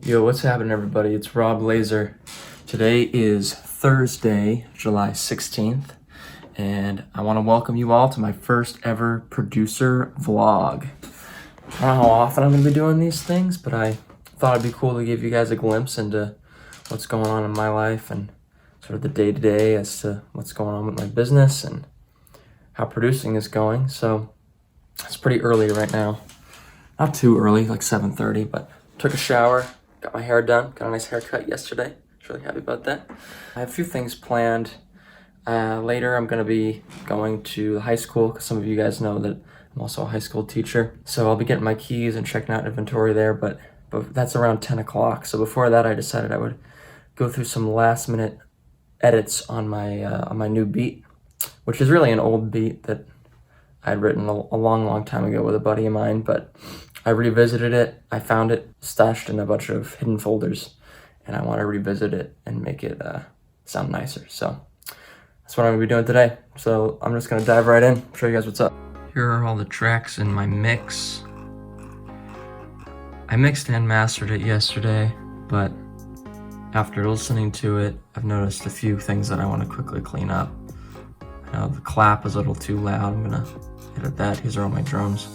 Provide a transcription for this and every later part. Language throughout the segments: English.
Yo, what's happening, everybody? It's Lazar. Today is Thursday, July 16th, and I want to welcome you all to my first ever producer vlog. I don't know how often I'm going to be doing these things, but I thought it'd be cool to give you guys a glimpse into what's going on in my life and sort of the day-to-day as to what's going on with my business and how producing is going. So it's pretty early right now. Not too early, like 7:30, but took a shower, got my hair done, got a nice haircut yesterday. I was really happy about that. I have a few things planned. Later, I'm going to be going to high school because some of you guys know that I'm also a high school teacher. So I'll be getting my keys and checking out inventory there, but that's around 10 o'clock. So before that, I decided I would go through some last minute edits on my new beat, which is really an old beat that I'd written a long time ago with a buddy of mine, but I revisited it. I found it stashed in a bunch of hidden folders, and I want to revisit it and make it sound nicer. So that's what I'm going to be doing today. So I'm just going to dive right in, show you guys what's up. Here are all the tracks in my mix. I mixed and mastered it yesterday, but after listening to it, I've noticed a few things that I want to quickly clean up. The clap is a little too loud. I'm going to edit that. These are all my drums.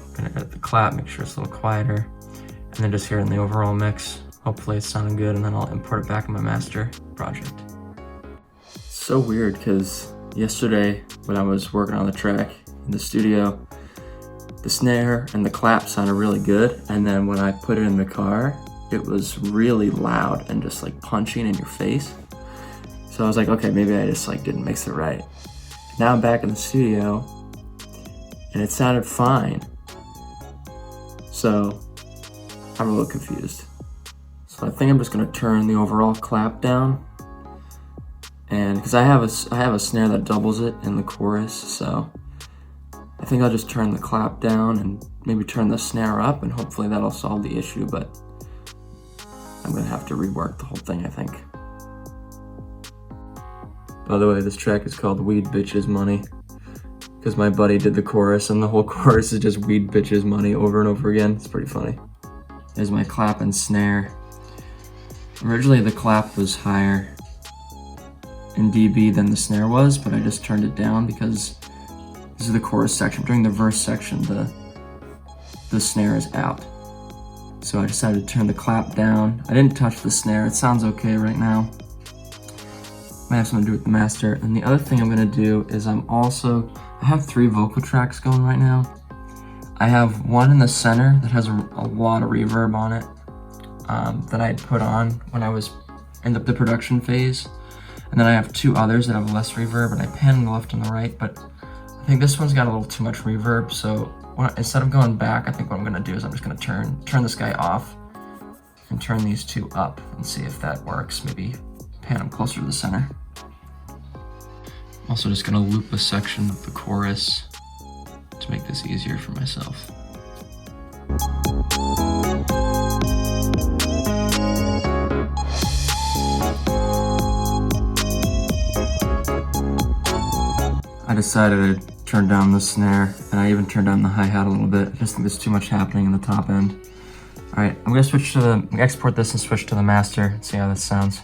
I'm going to edit the clap, make sure it's a little quieter, and then just hear it in the overall mix. Hopefully it's sounding good, and then I'll import it back in my master project. It's so weird because yesterday when I was working on the track in the studio, the snare and the clap sounded really good, and then when I put it in the car, it was really loud and just like punching in your face. So I was like, okay, maybe I just like didn't mix it right. Now I'm back in the studio and it sounded fine. So I'm a little confused. So I think I'm just gonna turn the overall clap down, and because I have a snare that doubles it in the chorus, so I think I'll just turn the clap down and maybe turn the snare up, and hopefully that'll solve the issue, but I'm gonna have to rework the whole thing, I think. By the way, this track is called Weed Bitches Money because my buddy did the chorus, and the whole chorus is just weed bitches money over and over again. It's pretty funny. There's my clap and snare. Originally the clap was higher in dB than the snare was, but I just turned it down because this is the chorus section. During the verse section, the snare is out. So I decided to turn the clap down. I didn't touch the snare. It sounds okay right now. Might have something to do with the master. And the other thing I'm gonna do is I have 3 vocal tracks going right now. I have one in the center that has a lot of reverb on it that I had put on when I was in the production phase. And then I have 2 others that have less reverb, and I pan the left and the right, but I think this one's got a little too much reverb. So instead of going back, I think what I'm gonna do is I'm just gonna turn this guy off and turn these 2 up and see if that works. Maybe pan them closer to the center. I'm also just gonna loop a section of the chorus to make this easier for myself. I decided to turn down the snare, and I even turned down the hi-hat a little bit. I just think there's too much happening in the top end. All right, I'm gonna export this and switch to the master and see how this sounds.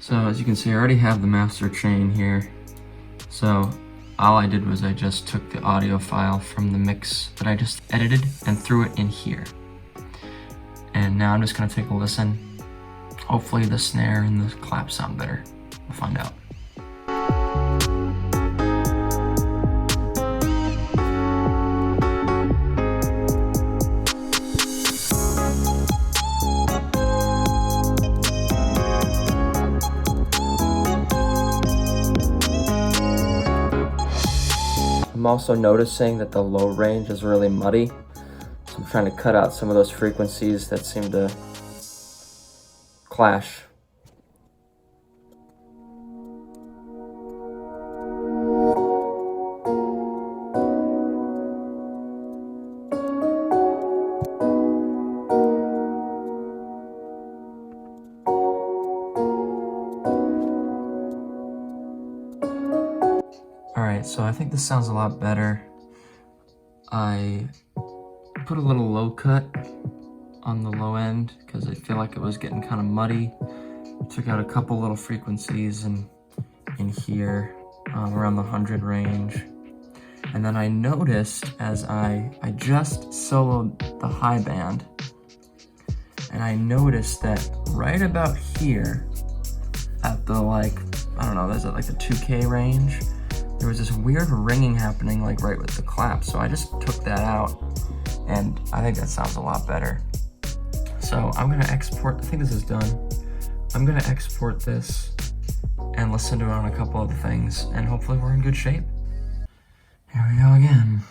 So as you can see, I already have the master chain here. So all I did was I just took the audio file from the mix that I just edited and threw it in here. And now I'm just gonna take a listen. Hopefully the snare and the clap sound better. We'll find out. I'm also noticing that the low range is really muddy, so I'm trying to cut out some of those frequencies that seem to clash. think this sounds a lot better. I put a little low cut on the low end because I feel like it was getting kind of muddy. Took out a couple little frequencies in here around the 100 range. And then I noticed as I just soloed the high band, and I noticed that right about here at the like, I don't know, there's like the 2K range, there was this weird ringing happening like right with the clap. So I just took that out and I think that sounds a lot better. So I'm gonna export, I think this is done. I'm gonna export this and listen to it on a couple other things and hopefully we're in good shape. Here we go again.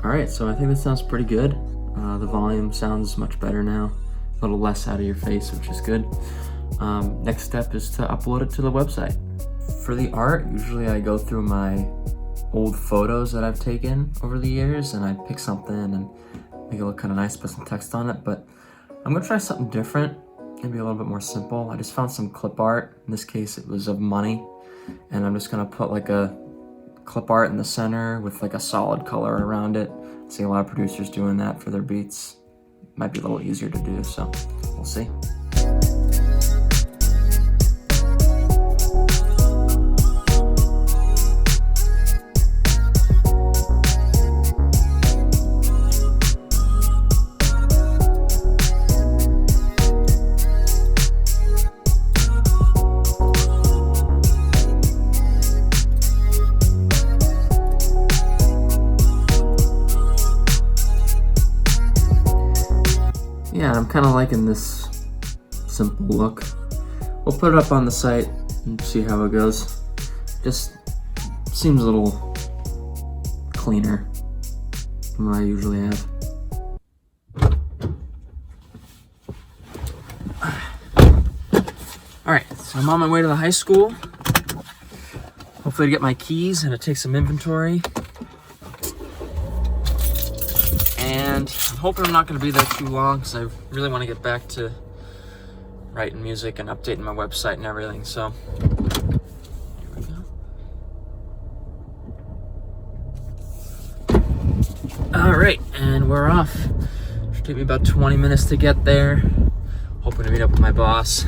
All right, so I think that sounds pretty good. The volume sounds much better now. A little less out of your face, which is good. Next step is to upload it to the website. For the art, usually I go through my old photos that I've taken over the years and I pick something and make it look kind of nice, put some text on it, but I'm gonna try something different, maybe a little bit more simple. I just found some clip art. In this case, it was of money, and I'm just gonna put like a clip art in the center with like a solid color around it. I see a lot of producers doing that for their beats. Might be a little easier to do, so we'll see. Yeah, I'm kind of liking this simple look. We'll put it up on the site and see how it goes. Just seems a little cleaner than what I usually have. Alright, so I'm on my way to the high school. Hopefully to get my keys and to take some inventory. And I'm hoping I'm not going to be there too long because I really want to get back to writing music and updating my website and everything. So, here we go. All right, and we're off. Should take me about 20 minutes to get there. Hoping to meet up with my boss.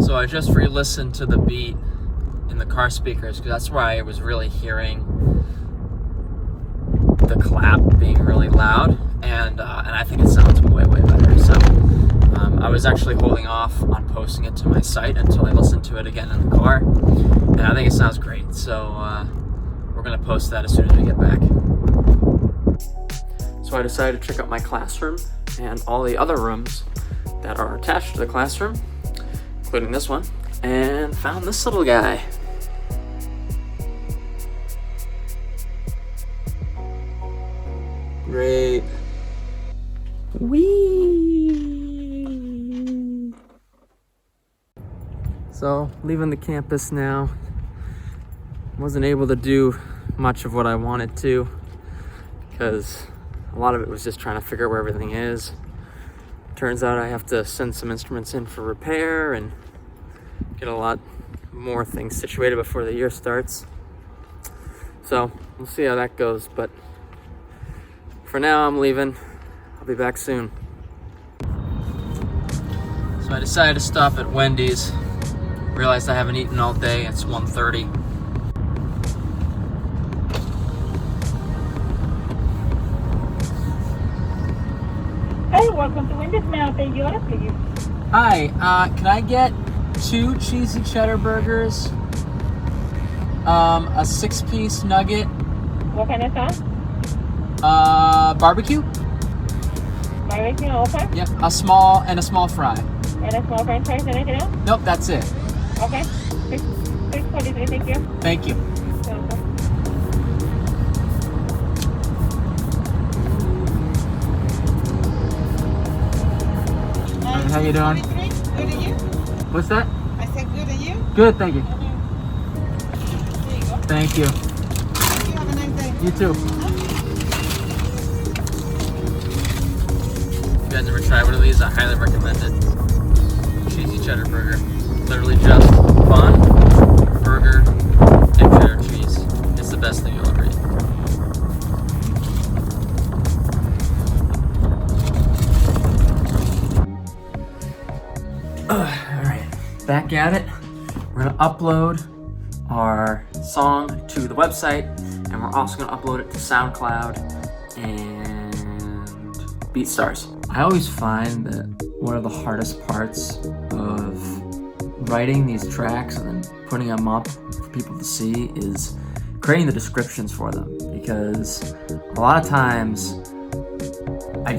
So I just re-listened to the beat in the car speakers because that's where I was really hearing the clap being really loud, and I think it sounds way better. So I was actually holding off on posting it to my site until I listened to it again in the car, and I think it sounds great. So we're gonna post that as soon as we get back. So I decided to check out my classroom and all the other rooms that are attached to the classroom, including this one, and found this little guy. Great. Whee! So, leaving the campus now. Wasn't able to do much of what I wanted to because a lot of it was just trying to figure out where everything is. Turns out I have to send some instruments in for repair and get a lot more things situated before the year starts. So, we'll see how that goes, but for now, I'm leaving. I'll be back soon. So I decided to stop at Wendy's. Realized I haven't eaten all day. It's 1:30. Hey, welcome to Wendy's. May I take your order, please? Hi, can I get 2 cheesy cheddar burgers, a 6-piece nugget, What kind of sauce? barbecue? Barbecue, okay. Yep, a small fry. And a small french fries, anything else? Nope, that's it. Okay. 643, thank you. Thank you. Welcome. How you doing? Good and you? What's that? I said good and you? Good, thank you. There you go. Thank you. You have a nice day. You too. try one of these, I highly recommend it. Cheesy cheddar burger. Literally just bun, burger, and cheddar cheese. It's the best thing you'll ever eat. Alright, back at it. We're gonna upload our song to the website, and we're also gonna upload it to SoundCloud and BeatStars. I always find that one of the hardest parts of writing these tracks and then putting them up for people to see is creating the descriptions for them, because a lot of times I'm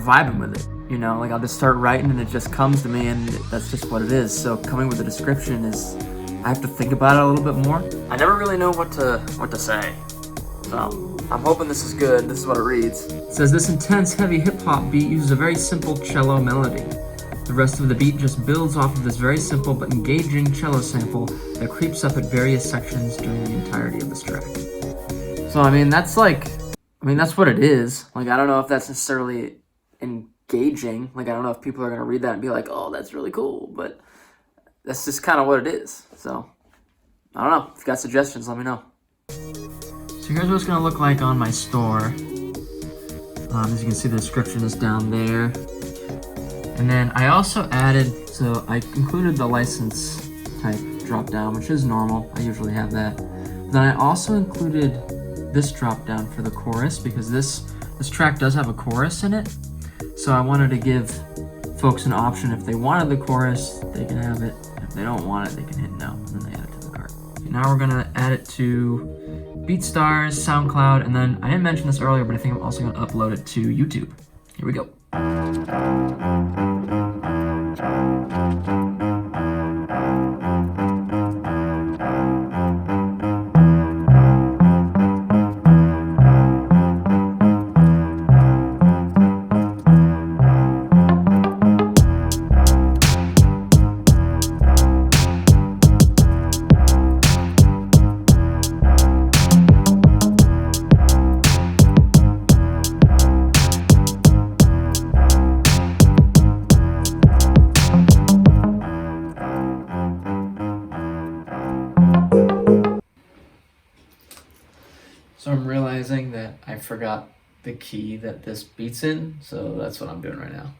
vibing with it. You know, like I'll just start writing and it just comes to me, and that's just what it is. So coming with a description is, I have to think about it a little bit more. I never really know what to say. So I'm hoping this is good. This is what it reads. It says, this intense, heavy hip-hop beat uses a very simple cello melody. The rest of the beat just builds off of this very simple but engaging cello sample that creeps up at various sections during the entirety of this track. So that's what it is. Like, I don't know if that's necessarily engaging. Like, I don't know if people are gonna read that and be like, oh, that's really cool, but that's just kind of what it is. So I don't know. If you got suggestions, let me know. So here's what it's gonna look like on my store. As you can see, the description is down there. And then I also added, so I included the license type drop down, which is normal. I usually have that. Then I also included this drop down for the chorus, because this track does have a chorus in it. So I wanted to give folks an option. If they wanted the chorus, they can have it. If they don't want it, they can hit no, and then they add it to the cart. Okay, now we're gonna add it to BeatStars, SoundCloud, and then I didn't mention this earlier, but I think I'm also gonna upload it to YouTube. Here we go. So I'm realizing that I forgot the key that this beat's in, so that's what I'm doing right now.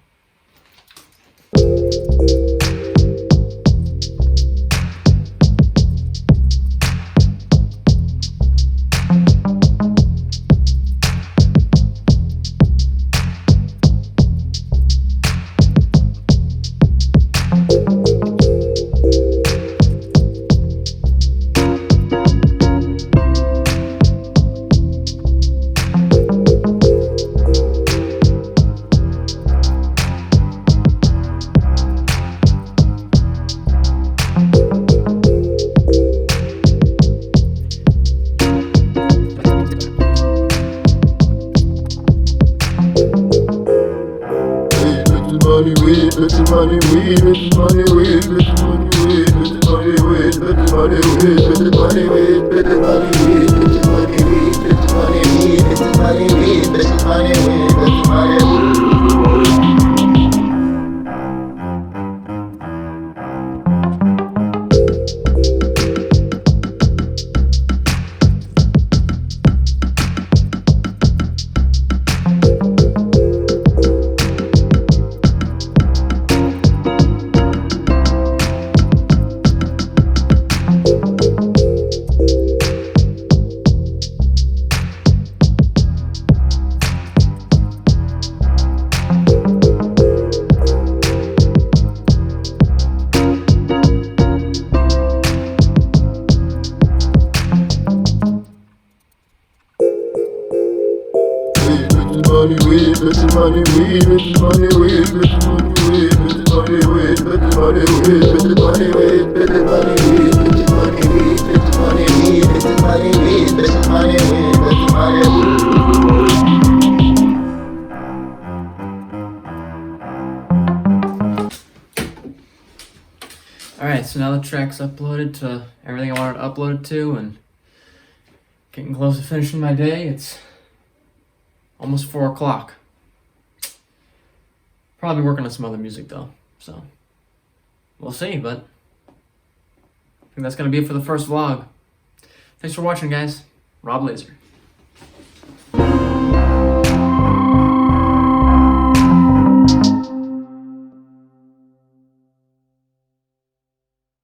Alright, so now the track's uploaded to everything I wanted to upload it to, and getting close to finishing my day. It's almost 4 o'clock. Probably working on some other music though, so we'll see, but I think that's going to be it for the first vlog. Thanks for watching, guys. Rob Lazar.